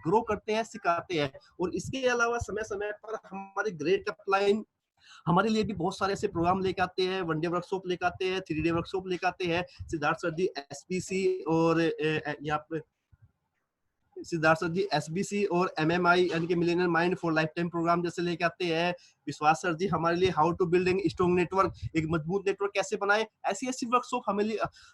Grow करते हैं, सिखाते हैं। और इसके अलावा समय समय पर हमारे ग्रेट अपलाइन हमारे लिए भी बहुत सारे ऐसे प्रोग्राम लेके आते हैं, वन डे वर्कशॉप लेके आते हैं, 3 डे वर्कशॉप लेके आते हैं। सिद्धार्थ सर जी एसबीसी और यहाँ पे सिद्धार्थ सर जी एसबीसी और एमएमआई यानी कि millionaire mind for lifetime programme जैसे लेके आते हैं। विश्वास सर जी हमारे लिए how to building strong network, एक मजबूत नेटवर्क कैसे बनाए, ऐसी ऐसी वर्कशॉप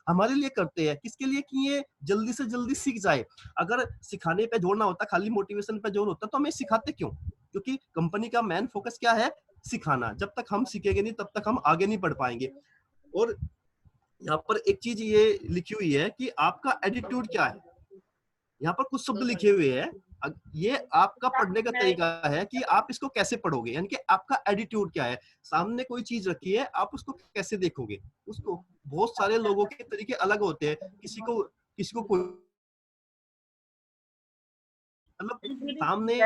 हमारे लिए करते हैं। किसके लिए? कि ये जल्दी से जल्दी सीख जाए। अगर सिखाने पे जोर ना होता, खाली मोटिवेशन पे जोर होता, तो हमें सिखाते क्यों? क्योंकि कंपनी का मेन फोकस क्या है? सिखाना। जब तक हम सीखेंगे नहीं तब तक हम आगे नहीं बढ़ पाएंगे। और यहाँ पर एक चीज ये लिखी हुई है कि आपका एटीट्यूड क्या है। यहाँ पर कुछ शब्द लिखे हुए हैं, ये आपका पढ़ने का तरीका है कि आप इसको कैसे पढ़ोगे, यानी कि आपका एटीट्यूड क्या है। सामने कोई चीज रखी है, आप उसको कैसे देखोगे। उसको बहुत सारे लोगों के तरीके अलग होते हैं। किसी को कोई मतलब सामने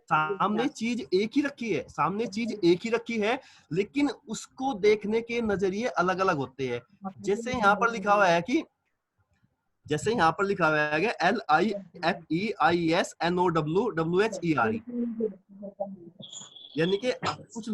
सामने चीज एक ही रखी है, सामने चीज एक ही रखी है, लेकिन उसको देखने के नजरिए अलग अलग होते हैं। जैसे यहाँ पर लिखा हुआ है कि जैसे यहाँ पर लिखा हुआ है LIFEISNOWWHERE, यानी कि कुछ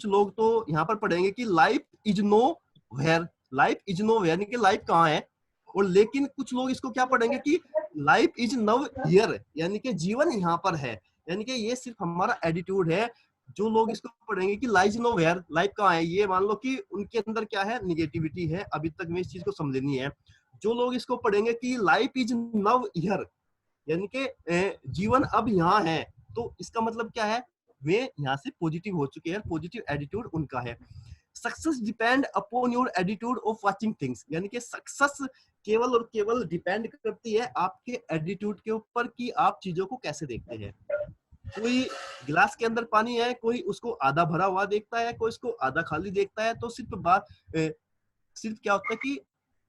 लोग तो यहाँ पर पढ़ेंगे कि life is nowhere, life is nowhere यानी कि लाइफ कहाँ है। और लेकिन कुछ लोग इसको क्या पढ़ेंगे कि लाइफ इज नव हियर, यानी कि जीवन यहाँ पर है। यानी कि ये सिर्फ हमारा एटीट्यूड है। जो लोग इसको पढ़ेंगे कि life is nowhere, life कहाँ है, ये मान लो कि उनके अंदर क्या है? निगेटिविटी है। अभी तक में इस चीज को समझनी है। जो लोग इसको पढ़ेंगे कि लाइफ इज नव हियर, यानी कि जीवन अब यहाँ है, तो इसका मतलब क्या है? वे यहाँ से पॉजिटिव हो चुके हैं, पॉजिटिव एटीट्यूड उनका है। Success depend upon your attitude of watching things, यानी कि सक्सेस केवल और केवल डिपेंड करती है आपके एटीट्यूड के ऊपर कि आप चीजों को कैसे देखते हैं। कोई गिलास के अंदर पानी है, कोई उसको आधा भरा हुआ देखता है, कोई उसको आधा खाली देखता है। तो सिर्फ क्या होता है कि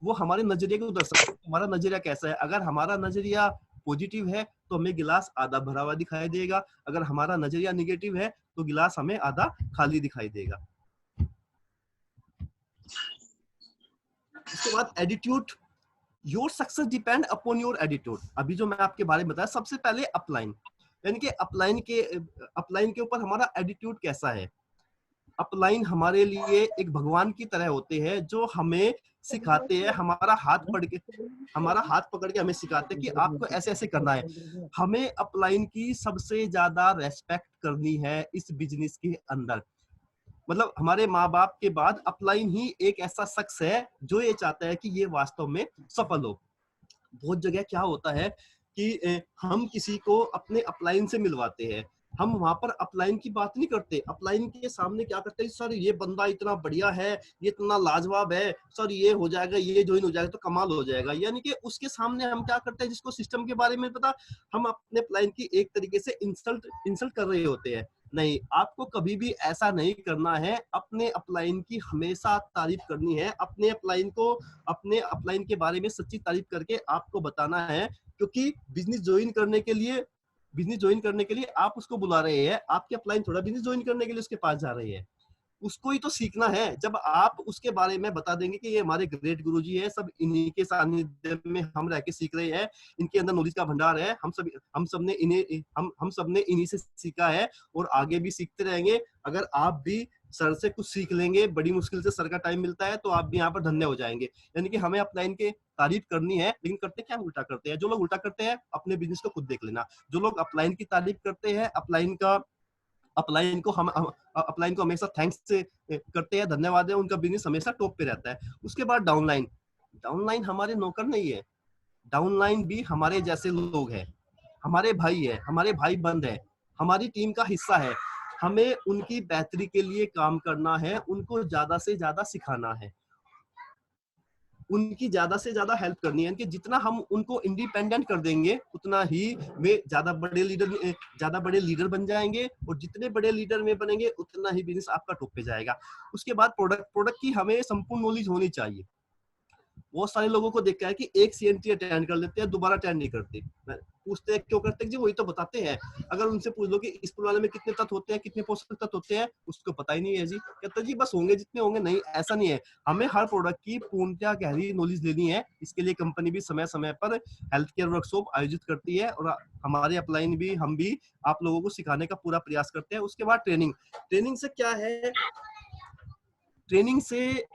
वो हमारे नजरिए को दर्शाता है, हमारा नजरिया कैसा है। अगर हमारा नजरिया पॉजिटिव है तो हमें गिलास आधा भरा हुआ दिखाई देगा। अगर हमारा नजरिया निगेटिव है तो गिलास हमें आधा खाली दिखाई देगा। उसके बाद attitude, your success depend upon your attitude. अभी जो मैं आपके बारे में बताया, सबसे पहले अपलाइन, यानी कि अपलाइन के ऊपर हमारा एटीट्यूड कैसा है। अपलाइन हमारे लिए एक भगवान की तरह होते हैं, जो हमें सिखाते हैं, हमारा हाथ पकड़ के हमें सिखाते हैं कि आपको ऐसे ऐसे करना है। हमें अपलाइन की सबसे ज्यादा रेस्पेक्ट करनी है इस बिजनेस के अंदर। मतलब हमारे माँ बाप के बाद अपलाइन ही एक ऐसा शख्स है जो ये चाहता है कि ये वास्तव में सफल हो। बहुत जगह क्या होता है कि हम किसी को अपने अपलाइन से मिलवाते हैं, हम वहां पर अपलाइन की बात नहीं करते। अपलाइन के सामने क्या करते हैं? सर ये बंदा इतना बढ़िया है, ये इतना लाजवाब है, सर ये हो जाएगा, ये ज्वाइन हो जाएगा तो कमाल हो जाएगा। यानी कि उसके सामने हम क्या करते हैं? जिसको सिस्टम के बारे में पता, हम अपने अपलाइन की एक तरीके से इंसल्ट कर रहे होते हैं। नहीं, आपको कभी भी ऐसा नहीं करना है। अपने अपलाइन की हमेशा तारीफ करनी है। अपने अपलाइन के बारे में सच्ची तारीफ करके आपको बताना है, क्योंकि बिजनेस ज्वाइन करने के लिए आप उसको बुला रहे हैं। आपके अपलाइन थोड़ा बिजनेस ज्वाइन करने के लिए उसके पास जा रहे हैं, उसको ही तो सीखना है। जब आप उसके बारे में बता देंगे कि ये हमारे ग्रेट गुरुजी है, सब इन्हीं के सानिध्य में हम रह के सीख रहे हैं, इनके अंदर नॉलेज का भंडार है, हम सब ने इन्हीं से सीखा है और आगे भी सीखते रहेंगे। अगर आप भी सर से कुछ सीख लेंगे, बड़ी मुश्किल से सर का टाइम मिलता है, तो आप भी यहाँ पर धन्य हो जाएंगे। यानी कि हमें अपलाइन के तारीफ करनी है, लेकिन करते क्या? उल्टा करते हैं। जो लोग उल्टा करते हैं, अपने बिजनेस को खुद देख लेना। जो लोग अपलाइन की तारीफ करते हैं, अपलाइन को हमेशा थैंक्स से करते हैं, धन्यवाद है, उनका बिजनेस हमेशा टॉप पे रहता है। उसके बाद डाउनलाइन, डाउनलाइन हमारे नौकर नहीं है। डाउनलाइन भी हमारे जैसे लोग हैं, हमारे भाई है, हमारे भाई बंद है, हमारी टीम का हिस्सा है। हमें उनकी बेहतरी के लिए काम करना है, उनको ज्यादा से ज्यादा सिखाना है, उनकी ज्यादा से ज्यादा हेल्प करनी है। कि जितना हम उनको इंडिपेंडेंट कर देंगे, उतना ही वे ज्यादा बड़े लीडर बन जाएंगे, और जितने बड़े लीडर में बनेंगे उतना ही बिजनेस आपका टॉप पे जाएगा। उसके बाद प्रोडक्ट की हमें संपूर्ण नॉलेज होनी चाहिए। बहुत सारे लोगों को देखा है कि एक सीएनटी अटेंड कर लेते हैं, दोबारा अटेंड नहीं करते। पूछते हैं क्यों करते हैं जी, वही तो बताते हैं। अगर उनसे पूछ लो कि इस पुलाने में कितने तत्व होते हैं, कितने पोषक तत्व होते हैं, उसको पता ही नहीं है जी। कहता है जी बस होंगे जितने होंगे। नहीं, ऐसा नहीं है। हमें हर प्रोडक्ट की पूर्णतः गहरी नॉलेज लेनी है। इसके लिए कंपनी भी समय समय पर हेल्थ केयर वर्कशॉप आयोजित करती है और हमारे अपलाइन भी, हम भी आप लोगों को सिखाने का पूरा प्रयास करते हैं। उसके बाद ट्रेनिंग से क्या है, ट्रेनिंग से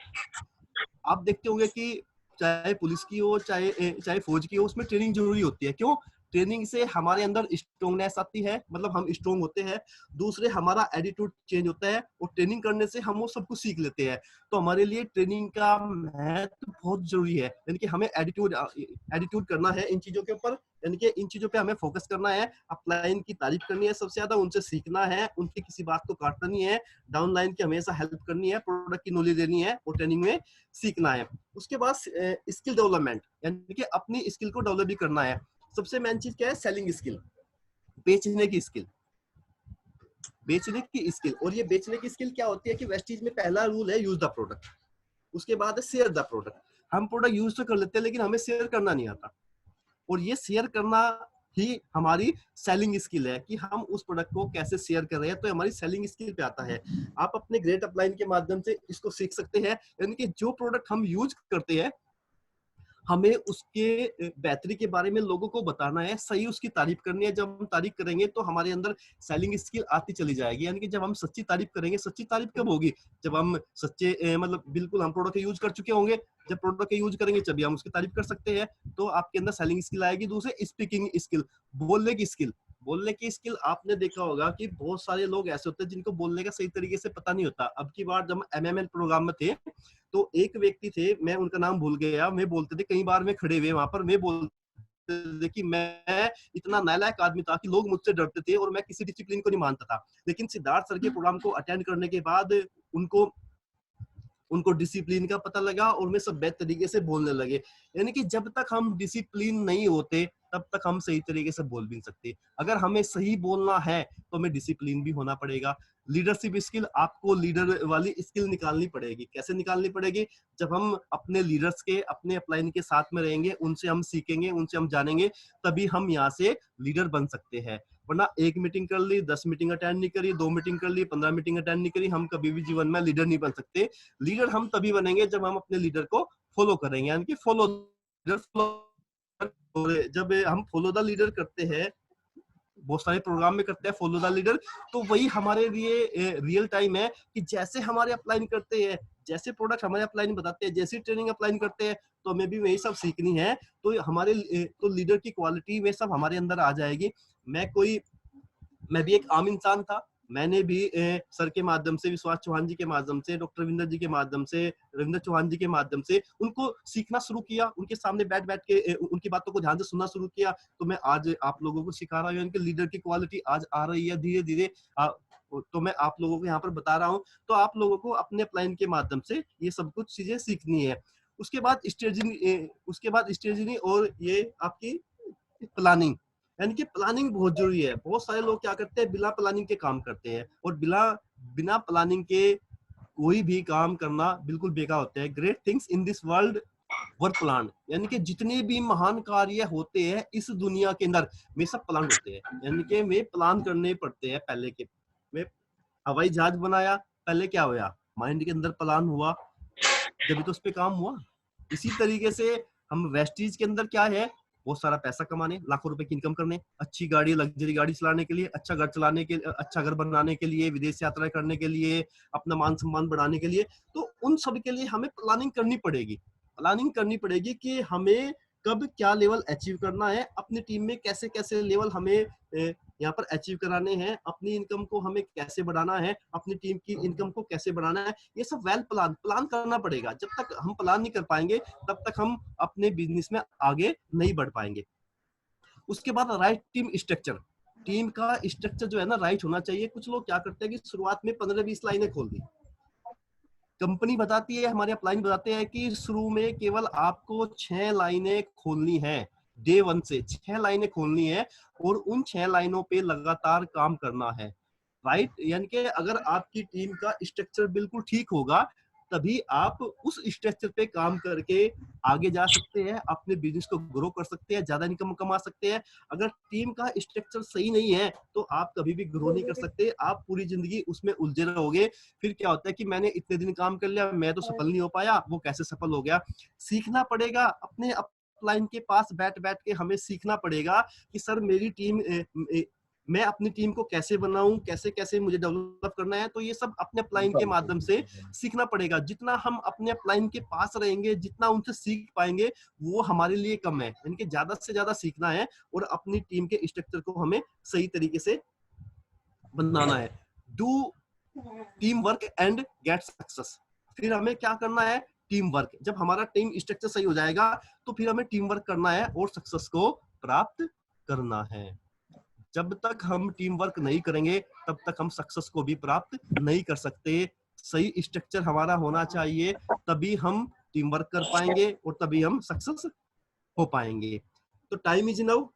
आप देखते होंगे कि चाहे पुलिस की हो, चाहे फौज की हो, उसमें ट्रेनिंग जरूरी होती है। क्यों? ट्रेनिंग से हमारे अंदर स्ट्रांगनेस आती है, मतलब हम स्ट्रांग होते हैं। दूसरे, हमारा एटीट्यूड चेंज होता है और ट्रेनिंग करने से हम वो सब कुछ सीख लेते हैं। तो हमारे लिए ट्रेनिंग का महत्व बहुत जरूरी है। यानी कि हमें एटीट्यूड करना है इन चीजों के ऊपर, यानी कि इन चीजों पे हमें फोकस करना है। अपलाइन की तारीफ करनी है सबसे ज्यादा, उनसे सीखना है, उनकी किसी बात को काटना नहीं है, डाउनलाइन की हमेशा हेल्प करनी है, प्रोडक्ट की नॉलेज लेनी है और ट्रेनिंग में सीखना है। उसके बाद स्किल डेवलपमेंट, यानी कि अपनी स्किल को डेवलप भी करना है। सबसे मेन चीज क्या है? सेलिंग स्किल, बेचने की स्किल। बेचने की स्किल, और ये बेचने की स्किल क्या होती है कि वेस्टीज में पहला रूल है यूज द प्रोडक्ट, उसके बाद है शेयर द प्रोडक्ट। हम प्रोडक्ट यूज तो कर लेते हैं लेकिन हमें शेयर करना नहीं आता, और ये शेयर करना ही हमारी सेलिंग स्किल है कि हम उस प्रोडक्ट को कैसे शेयर कर रहे हैं। तो हमारी सेलिंग स्किल पे आता है। आप अपने ग्रेट अपलाइन के माध्यम से इसको सीख सकते हैं। यानी कि जो प्रोडक्ट हम यूज करते हैं, हमें उसके बेहतरी के बारे में लोगों को बताना है, सही उसकी तारीफ करनी है। जब हम तारीफ करेंगे तो हमारे अंदर सेलिंग स्किल आती चली जाएगी। यानी कि जब हम सच्ची तारीफ करेंगे, सच्ची तारीफ कब होगी? जब हम सच्चे मतलब बिल्कुल हम प्रोडक्ट यूज कर चुके होंगे। जब प्रोडक्ट यूज करेंगे तभी हम उसकी तारीफ कर सकते हैं। तो आपके अंदर सेलिंग स्किल आएगी। दूसरे, स्पीकिंग स्किल, बोलने की स्किल। बोलने की स्किल, आपने देखा होगा कि बहुत सारे लोग ऐसे होते हैं जिनको बोलने का सही तरीके से पता नहीं होता। अब की बार जब एमएमएल प्रोग्राम में थे, तो एक व्यक्ति थे, मैं उनका नाम भूल गया, मैं बोलते थे कई बार मैं खड़े हुए वहां पर, मैं बोलते थे कि मैं इतना नालायक आदमी था कि लोग मुझसे डरते थे और मैं किसी डिसिप्लिन को नहीं मानता था। लेकिन सिद्धार्थ सर के प्रोग्राम को अटेंड करने के बाद उनको उनको डिसिप्लिन का पता लगा और वे सब बेहतर तरीके से बोलने लगे। यानी कि जब तक हम डिसिप्लिन नहीं होते तब तक हम सही तरीके से बोल भी नहीं सकते। अगर हमें सही बोलना है तो हमें डिसिप्लिन भी होना पड़ेगा। लीडरशिप स्किल, आपको लीडर वाली स्किल निकालनी पड़ेगी। कैसे निकालनी पड़ेगी? जब हम अपने लीडर्स के, अपने अपलाइन के साथ में रहेंगे, उनसे हम सीखेंगे, उनसे हम जानेंगे, तभी हम यहाँ से लीडर बन सकते हैं। वरना एक मीटिंग कर ली, 10 मीटिंग अटेंड नहीं करी, 2 मीटिंग कर ली, 15 मीटिंग अटेंड नहीं करी, हम कभी भी जीवन में लीडर नहीं बन सकते। लीडर हम तभी बनेंगे जब हम अपने लीडर को फॉलो करेंगे। यानी कि जब हम फॉलो द लीडर करते हैं, बहुत सारे प्रोग्राम में करते हैं फॉलो द लीडर, तो वही हमारे लिए रियल टाइम है कि जैसे हमारे अपलाइन करते हैं, जैसे प्रोडक्ट हमारे अपलाइन बताते हैं, जैसी ट्रेनिंग अपलाइन करते हैं, तो हमें भी वही सब सीखनी है। तो हमारे तो लीडर की क्वालिटी वे सब हमारे अंदर आ जाएगी। मैं भी एक आम इंसान था। मैंने भी सर के माध्यम से, विश्वास चौहान जी के माध्यम से, डॉक्टर रविंदर जी के माध्यम से, रविंद्र चौहान जी के माध्यम से उनको सीखना शुरू किया। उनके सामने बैठ बैठ के उनकी बातों को ध्यान से सुनना शुरू किया। तो मैं आज आप लोगों को सिखा रहा हूँ। उनके लीडर की क्वालिटी आज आ रही है धीरे धीरे। तो मैं आप लोगों को यहाँ पर बता रहा हूँ। तो आप लोगों को अपने अपलाइन के माध्यम से ये सब कुछ चीजें सीखनी है। उसके बाद स्ट्रेटजी और ये आपकी प्लानिंग, यानी कि प्लानिंग बहुत जरूरी है। बहुत सारे लोग क्या करते हैं, बिना प्लानिंग के काम करते हैं, और बिना प्लानिंग के कोई भी काम करना बिल्कुल बेकार होता है। Great things in this world were plan, यानी कि जितने भी महान कार्य होते हैं इस दुनिया के अंदर वे सब प्लान होते हैं। यानी कि वे प्लान करने पड़ते हैं। पहले के वे हवाई जहाज बनाया, पहले क्या हुआ? माइंड के अंदर प्लान हुआ, जब तो उस पे काम हुआ। इसी तरीके से हम वेस्टीज के अंदर क्या है, बहुत सारा पैसा कमाने, लाखों रुपए की इनकम करने, अच्छी गाड़ी, लग्जरी गाड़ी चलाने के लिए, अच्छा घर चलाने के, अच्छा घर बनाने के लिए, विदेश यात्रा करने के लिए, अपना मान सम्मान बढ़ाने के लिए, तो उन सब के लिए हमें प्लानिंग करनी पड़ेगी। प्लानिंग करनी पड़ेगी कि हमें कब क्या लेवल अचीव करना है, अपनी टीम में कैसे कैसे लेवल हमें यहाँ पर अचीव कराने हैं, अपनी इनकम को हमें कैसे बढ़ाना है, अपनी टीम की इनकम को कैसे बढ़ाना है। ये सब वेल प्लान करना पड़ेगा। जब तक हम प्लान नहीं कर पाएंगे तब तक हम अपने बिजनेस में आगे नहीं बढ़ पाएंगे। उसके बाद राइट टीम स्ट्रक्चर, टीम का स्ट्रक्चर जो है ना राइट होना चाहिए। कुछ लोग क्या करते हैं कि शुरुआत में 15-20 लाइनें खोल दी। कंपनी बताती है, हमारे अपलाइन बताते हैं कि शुरू में केवल आपको 6 लाइनें खोलनी है। डे 1 से 6 लाइनें खोलनी है और उन 6 लाइनों पे लगातार काम करना है। राइट, यानी कि अगर आपकी टीम का स्ट्रक्चर बिल्कुल ठीक होगा, तभी आप उस स्ट्रक्चर पे काम करके आगे जा सकते हैं, अपने बिजनेस को ग्रो कर सकते हैं, ज्यादा इनकम कमा सकते हैं। अगर टीम का स्ट्रक्चर सही नहीं है तो आप कभी भी ग्रो नहीं कर सकते, आप पूरी जिंदगी उसमें उलझे रहोगे। फिर क्या होता है कि मैंने इतने दिन काम कर लिया, मैं तो सफल नहीं हो पाया, वो कैसे सफल हो गया। सीखना पड़ेगा, अपने अपलाइन के पास बैठ बैठ के हमें सीखना पड़ेगा कि सर मेरी टीम मैं अपनी टीम को कैसे बनाऊं, कैसे कैसे मुझे डेवलप करना है। तो ये सब अपने अपलाइन के माध्यम से सीखना पड़ेगा। जितना हम अपने अपलाइन के पास रहेंगे, जितना उनसे सीख पाएंगे, वो हमारे लिए कम है। इनके ज्यादा से ज्यादा सीखना है और अपनी टीम के स्ट्रक्चर को हमें सही तरीके से बनाना है। Do team work and get success. फिर हमें क्या करना है, टीम वर्क। जब हमारा टीम स्ट्रक्चर सही हो जाएगा तो फिर हमें टीम वर्क करना है और सक्सेस को प्राप्त करना है। जब तक हम टीम वर्क नहीं करेंगे तब तक हम सक्सेस को भी प्राप्त नहीं कर सकते। सही स्ट्रक्चर हमारा होना चाहिए, तभी हम टीम वर्क कर पाएंगे और तभी हम सक्सेस हो पाएंगे। तो टाइम इज नाउ,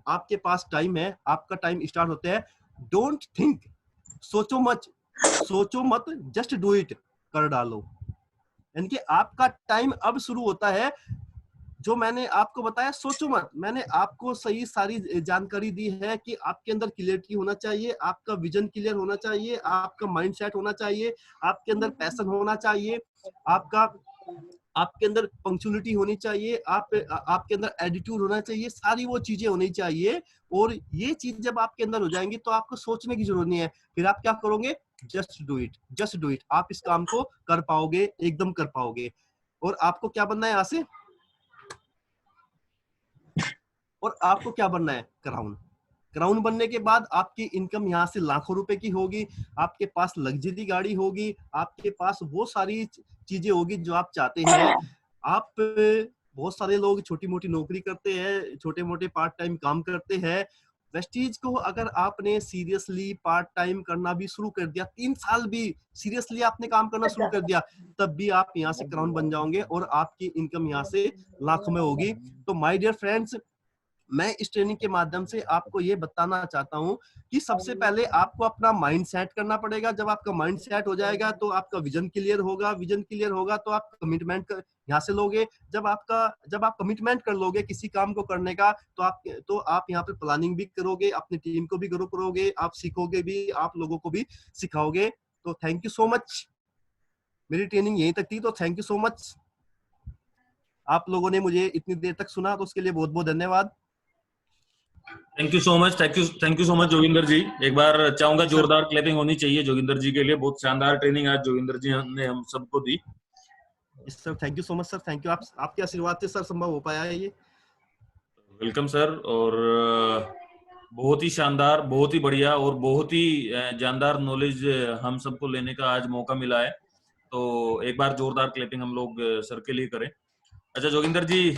आपके पास टाइम है, आपका टाइम स्टार्ट होता है। डोंट थिंक, सोचो मत, जस्ट डू इट, कर डालो। यानी कि आपका टाइम अब शुरू होता है। जो मैंने आपको बताया, सोचो मत, मैंने आपको सही सारी जानकारी दी है कि आपके अंदर क्लियरिटी होना चाहिए, आपका विजन क्लियर होना चाहिए, आपका माइंडसेट होना चाहिए, आपके अंदर पैशन होना चाहिए, आपका आपके अंदर पंक्चुअलिटी होनी चाहिए, आपके अंदर एटीट्यूड होना चाहिए, सारी वो चीजें होनी चाहिए। और ये चीज जब आपके अंदर हो जाएंगी तो आपको सोचने की जरूरत नहीं है। फिर आप क्या करोगे, just do it, just do it. आप इस काम को कर पाओगे, एकदम कर पाओगे। और आपको क्या बनना है यहाँ से, और आपको क्या बनना है, क्राउन। क्राउन बनने के बाद आपकी इनकम यहाँ से लाखों रुपए की होगी, आपके पास लग्जरी गाड़ी होगी, आपके पास वो सारी चीजें होगी जो आप चाहते हैं। आप बहुत सारे लोग छोटी मोटी नौकरी करते हैं, छोटे मोटे पार्ट टाइम काम करते हैं। वेस्टीज को अगर आपने सीरियसली पार्ट टाइम करना भी शुरू कर दिया, 3 साल भी सीरियसली आपने काम करना शुरू कर दिया, तब भी आप यहाँ से क्राउन बन जाओगे और आपकी इनकम यहाँ से लाखों में होगी। तो माय डियर फ्रेंड्स, मैं इस ट्रेनिंग के माध्यम से आपको ये बताना चाहता हूं कि सबसे पहले आपको अपना माइंड सेट करना पड़ेगा। जब आपका माइंड सेट हो जाएगा तो आपका विजन क्लियर होगा, विजन क्लियर होगा तो आप कमिटमेंट यहाँ से लोगे। जब आप कमिटमेंट कर लोगे किसी काम को करने का, तो आप यहाँ पे प्लानिंग भी करोगे, अपनी टीम को भी ग्रो करोगे, आप सीखोगे भी, आप लोगों को भी सिखाओगे। तो थैंक यू सो मच। मेरी ट्रेनिंग यहीं तक थी, तो थैंक यू सो मच। आप लोगों ने मुझे इतनी देर तक सुना, तो उसके लिए बहुत बहुत धन्यवाद। Thank you so much, thank you so much Joginder ji. एक बार चाहूंगा जोरदार क्लैपिंग होनी चाहिए जोगिंदर जी के लिए। बहुत शानदार ट्रेनिंग आज जोगिंदर जी ने हम सबको दी। Sir thank you so much sir, thank you. आपके आशीर्वाद से सर संभव हो पाया है ये। Welcome sir. और बहुत ही शानदार, बहुत ही बढ़िया और बहुत ही जानदार नॉलेज हम सबको लेने का आज मौका मिला है। तो एक बार जोरदार क्लैपिंग हम लोग सर के लिए करें। अच्छा जोगिंदर जी,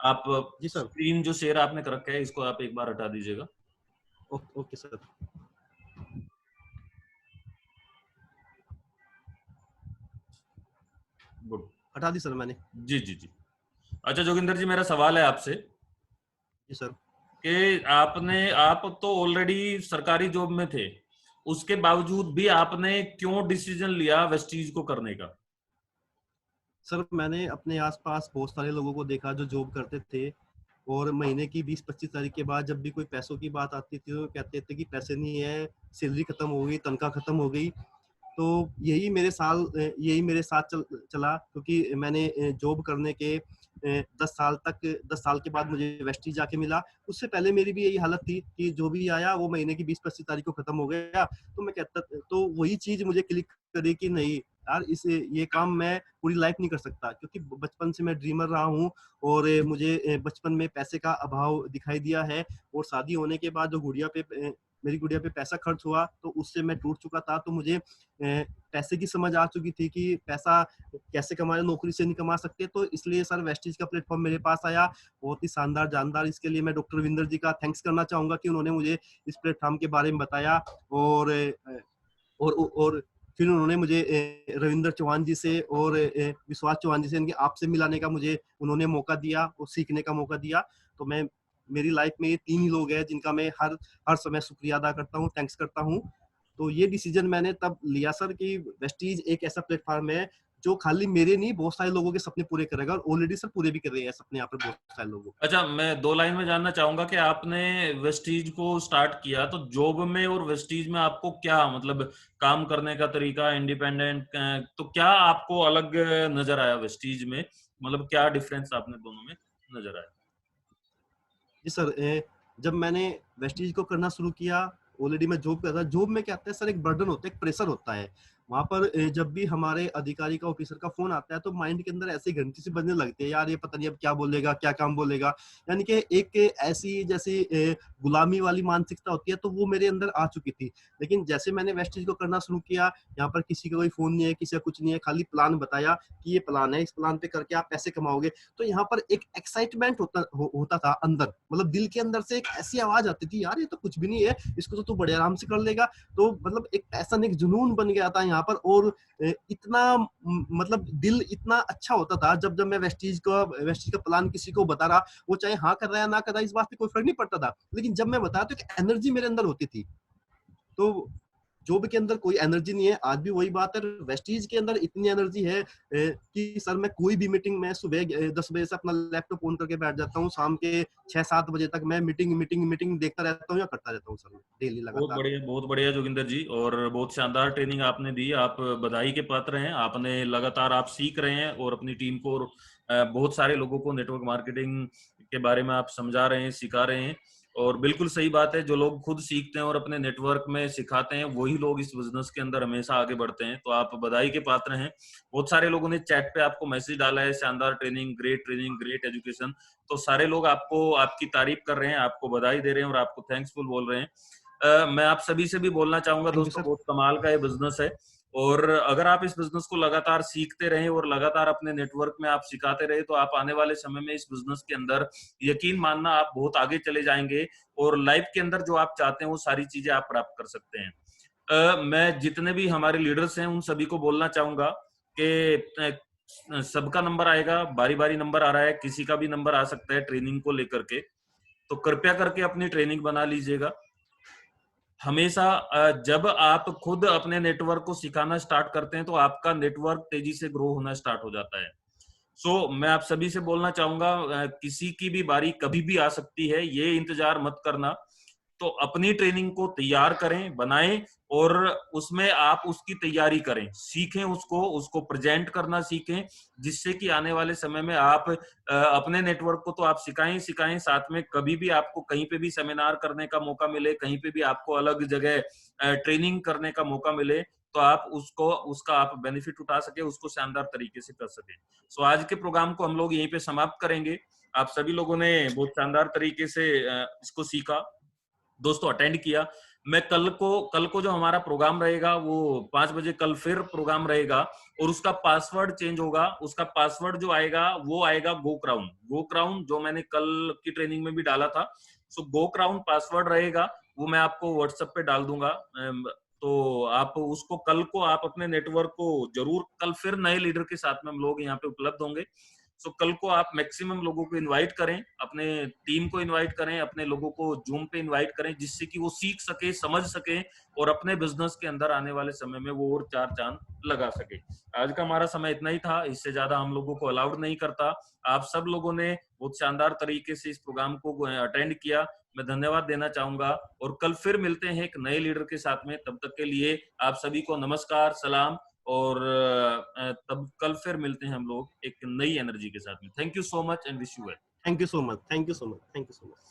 आप जी सर। स्क्रीन जो शेयर आपने कर रखा है इसको आप एक बार हटा दीजिएगा। Okay sir. गुड, हटा दी सर मैंने। जी जी जी। अच्छा जोगिंदर जी, मेरा सवाल है आपसे जी सर। कि आप तो ऑलरेडी सरकारी जॉब में थे, उसके बावजूद भी आपने क्यों डिसीजन लिया वेस्टीज को करने का? सर मैंने अपने आसपास बहुत सारे लोगों को देखा जो जॉब करते थे, और महीने की 20-25 तारीख के बाद जब भी कोई पैसों की बात आती थी तो कहते थे कि पैसे नहीं है, सैलरी खत्म हो गई, तनख्वाह खत्म हो गई। तो यही मेरे साथ चला, क्योंकि मैंने जॉब करने के 10 साल के बाद मुझे वेस्टीज जाके मिला। उससे पहले मेरी भी यही हालत थी कि जो भी आया वो महीने की 20-25 तारीख को खत्म हो गया। तो मैं कहता, तो वही चीज मुझे क्लिक करी कि नहीं यार, ये काम मैं पूरी लाइफ नहीं कर सकता, क्योंकि बचपन से मैं ड्रीमर रहा हूँ और मुझे बचपन में पैसे का अभाव दिखाई दिया है। और शादी होने के बाद जो मेरी गुड़िया पे पैसा खर्च हुआ तो उससे मैं टूट चुका था। तो मुझे पैसे की समझ आ चुकी थी कि पैसा कैसे कमाए, नौकरी से नहीं कमा सकते। तो इसलिए सर वेस्टीज का प्लेटफॉर्म मेरे पास आया, बहुत ही शानदार जानदार। इसके लिए मैं डॉक्टर रविंदर जी का थैंक्स करना चाहूंगा कि उन्होंने मुझे इस प्लेटफॉर्म के बारे में बताया। और फिर उन्होंने मुझे रविंदर चौहान जी से और विश्वास चौहान जी से, इनके आपसे मिलाने का मुझे उन्होंने मौका दिया और सीखने का मौका दिया। तो मैं, मेरी लाइफ में ये 3 ही लोग हैं जिनका मैं हर समय शुक्रिया अदा करता हूँ, थैंक्स करता हूँ। तो ये डिसीजन मैंने तब लिया सर कि वेस्टीज एक ऐसा प्लेटफॉर्म है जो खाली मेरे नहीं बहुत सारे लोगों के सपने पूरे करेगा, और ऑलरेडी सर पूरे भी कर रहे हैं सपने यहाँ पर बहुत सारे लोगों। अच्छा, मैं 2 लाइन में जानना चाहूंगा कि आपने वेस्टीज को स्टार्ट किया तो जॉब में और वेस्टीज में आपको क्या मतलब काम करने का तरीका, इंडिपेंडेंट, तो क्या आपको अलग नजर आया वेस्टीज में, मतलब क्या डिफरेंस आपने दोनों में नजर आया? जी सर, जब मैंने वेस्टीज को करना शुरू किया, ऑलरेडी मैं जॉब कर रहा था। जॉब में क्या होता है सर, एक बर्डन होता है, एक प्रेशर होता है वहां पर। जब भी हमारे अधिकारी का, ऑफिसर का फोन आता है तो माइंड के अंदर ऐसी घंटी सी बजने लगती है, यार ये पता नहीं अब क्या बोलेगा, क्या काम बोलेगा। यानी कि एक ऐसी जैसी गुलामी वाली मानसिकता होती है, तो वो मेरे अंदर आ चुकी थी। लेकिन जैसे मैंने वेस्टीज को करना शुरू किया, यहाँ पर किसी का कोई फोन नहीं है, किसी का कुछ नहीं है, खाली प्लान बताया कि ये प्लान है, इस प्लान पे करके आप पैसे कमाओगे। तो यहाँ पर एक एक्साइटमेंट होता था अंदर, मतलब दिल के अंदर से एक ऐसी आवाज आती थी, यार ये तो कुछ भी नहीं है, इसको तो तू बड़े आराम से कर लेगा। तो मतलब एक पैशन, एक जुनून बन गया था यहाँ पर। और इतना मतलब दिल इतना अच्छा होता था, जब जब मैं वेस्टीज का प्लान किसी को बता रहा, वो चाहे हाँ कर रहा है ना कर रहा है, इस बात पे कोई फर्क नहीं पड़ता था। लेकिन जब मैं बताया तो एक एनर्जी मेरे अंदर होती थी। तो जॉब के अंदर कोई एनर्जी नहीं है, आज भी वही बात है। वेस्टीज के अंदर इतनी एनर्जी है कि सर मैं कोई भी मीटिंग में सुबह 10 बजे से अपना लैपटॉप ऑन करके बैठ जाता हूँ, शाम के 6-7 बजे तक मैं मीटिंग देखता रहता हूँ या करता रहता हूँ सर, डेली लगातार। बहुत बढ़िया जोगिंदर जी, और बहुत शानदार ट्रेनिंग आपने दी। आप बधाई के पात्र हैं। आपने लगातार आप सीख रहे हैं और अपनी टीम को और बहुत सारे लोगों को नेटवर्क मार्केटिंग के बारे में आप समझा रहे हैं, सिखा रहे हैं। और बिल्कुल सही बात है, जो लोग खुद सीखते हैं और अपने नेटवर्क में सिखाते हैं वही लोग इस बिजनेस के अंदर हमेशा आगे बढ़ते हैं। तो आप बधाई के पात्र हैं। बहुत सारे लोगों ने चैट पे आपको मैसेज डाला है, शानदार ट्रेनिंग, ग्रेट एजुकेशन। तो सारे लोग आपको, आपकी तारीफ कर रहे हैं, आपको बधाई दे रहे हैं और आपको थैंक्सफुल बोल रहे हैं। मैं आप सभी से भी बोलना चाहूंगा थैंक यू दोस्तों, सर। बहुत कमाल का ये बिजनेस है। और अगर आप इस बिजनेस को लगातार सीखते रहें और लगातार अपने नेटवर्क में आप सिखाते रहे तो आप आने वाले समय में इस बिजनेस के अंदर, यकीन मानना, आप बहुत आगे चले जाएंगे और लाइफ के अंदर जो आप चाहते हैं वो सारी चीजें आप प्राप्त कर सकते हैं। मैं जितने भी हमारे लीडर्स हैं उन सभी को बोलना चाहूंगा कि सबका नंबर आएगा, बारी बारी नंबर आ रहा है, किसी का भी नंबर आ सकता है ट्रेनिंग को लेकर के। तो कृपया करके अपनी ट्रेनिंग बना लीजिएगा। हमेशा जब आप खुद अपने नेटवर्क को सिखाना स्टार्ट करते हैं तो आपका नेटवर्क तेजी से ग्रो होना स्टार्ट हो जाता है। मैं आप सभी से बोलना चाहूंगा, किसी की भी बारी कभी भी आ सकती है, ये इंतजार मत करना। तो अपनी ट्रेनिंग को तैयार करें, बनाएं और उसमें आप उसकी तैयारी करें, सीखें उसको, उसको प्रेजेंट करना सीखें, जिससे कि आने वाले समय में आप अपने नेटवर्क को तो आप सिखाएं सिखाएं, साथ में कभी भी आपको कहीं पे भी सेमिनार करने का मौका मिले, कहीं पे भी आपको अलग जगह ट्रेनिंग करने का मौका मिले, तो आप उसको, उसका आप बेनिफिट उठा सके, उसको शानदार तरीके से कर सके। आज के प्रोग्राम को हम लोग यहीं पे समाप्त करेंगे। आप सभी लोगों ने बहुत शानदार तरीके से इसको सीखा, दोस्तों अटेंड किया। मैं कल को जो हमारा प्रोग्राम रहेगा वो 5 बजे कल फिर प्रोग्राम रहेगा और उसका पासवर्ड चेंज होगा। उसका पासवर्ड जो आएगा वो आएगा गो क्राउन, जो मैंने कल की ट्रेनिंग में भी डाला था। गो क्राउन पासवर्ड रहेगा, वो मैं आपको व्हाट्सएप पे डाल दूंगा। तो आप उसको, कल को आप अपने नेटवर्क को जरूर, कल फिर नए लीडर के साथ में हम लोग यहाँ पे उपलब्ध होंगे। कल को आप मैक्सिमम लोगों को इनवाइट करें, अपने टीम को इनवाइट करें, अपने लोगों को जूम पे इनवाइट करें, जिससे कि वो सीख सके, समझ सके और अपने बिजनेस के अंदर आने वाले समय में वो और 4 चांद लगा सके। आज का हमारा समय इतना ही था, इससे ज्यादा हम लोगों को अलाउड नहीं करता। आप सब लोगों ने बहुत शानदार तरीके से इस प्रोग्राम को अटेंड किया, मैं धन्यवाद देना चाहूंगा। और कल फिर मिलते हैं एक नए लीडर के साथ में, तब तक के लिए आप सभी को नमस्कार, सलाम। और तब कल फिर मिलते हैं हम लोग एक नई एनर्जी के साथ में। Thank you so much and wish you well. Thank you so much, thank you so much, thank you so much.